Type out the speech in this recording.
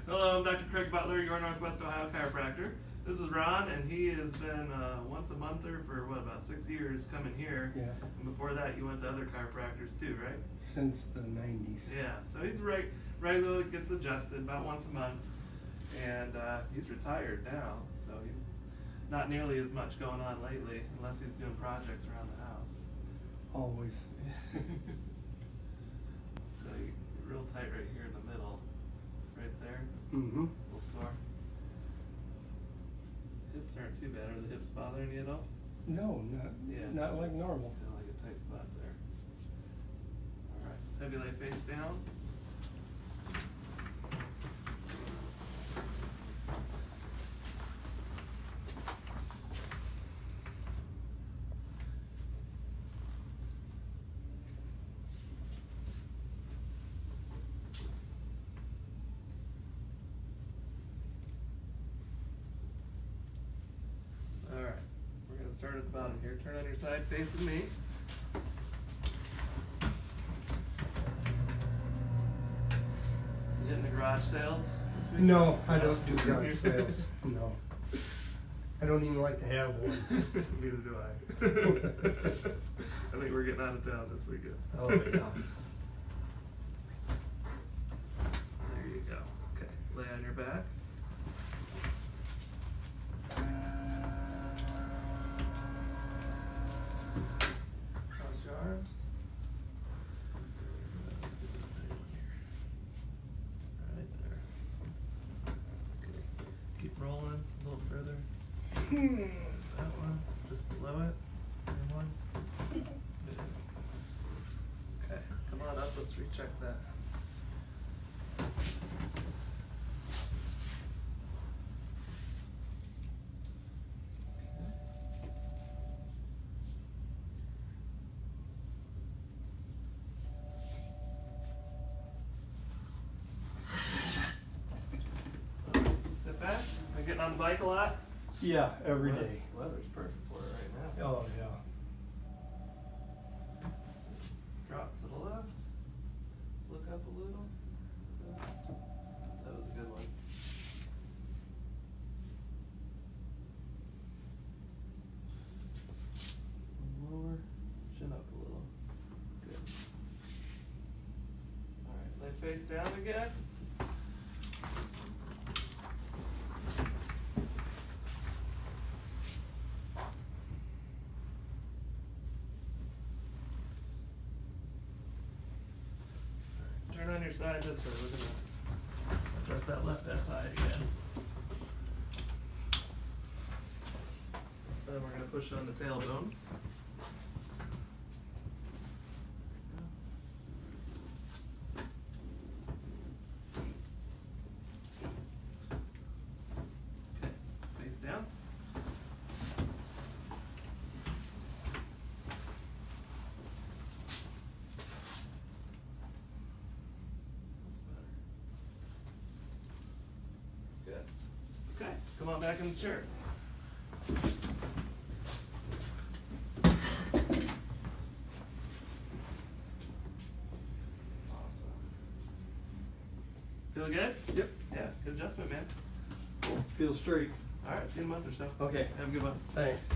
Hello, I'm Dr. Craig Butler, your Northwest Ohio chiropractor. This is Ron, and he has been once a monther for about 6 years coming here. Yeah. And before that, you went to other chiropractors too, right? Since the 90s. Yeah. So he's regularly gets adjusted about once a month, and he's retired now, so he's not nearly as much going on lately, unless he's doing projects around the house. Always. So you're real tight right here in the middle, right there. Mm-hmm. A little sore. Hips aren't too bad. Are the hips bothering you at all? No, not like it's normal. Kind of like a tight spot there. All right, let's have you lay face down. All right, we're gonna start at the bottom here. Turn on your side, facing me. You hitting the garage sales this week? No, I don't do garage sales. No. I don't even like to have one. Neither do I. I think we're getting out of town this weekend. Oh, yeah. There you go. Okay, lay on your back. Cross your arms. Let's get this tight one here. Right there. Okay. Keep rolling a little further. That one, just below it. Same one. Good. Okay, come on up, let's recheck that. Sit back. Been getting on the bike a lot? Yeah, every day. Weather's perfect for it right now. Oh, yeah. Drop to the left. Look up a little. That was a good one. Lower. Chin up a little. Good. Alright, lay face down again. Turn on your side this way. We're gonna adjust that left SI again. This time we're gonna push on the tailbone. Okay, face down. Good. Okay, come on back in the chair. Awesome. Feel good? Yep. Yeah, good adjustment, man. Feel straight. All right, see you in a month or so. Okay. Have a good one. Thanks.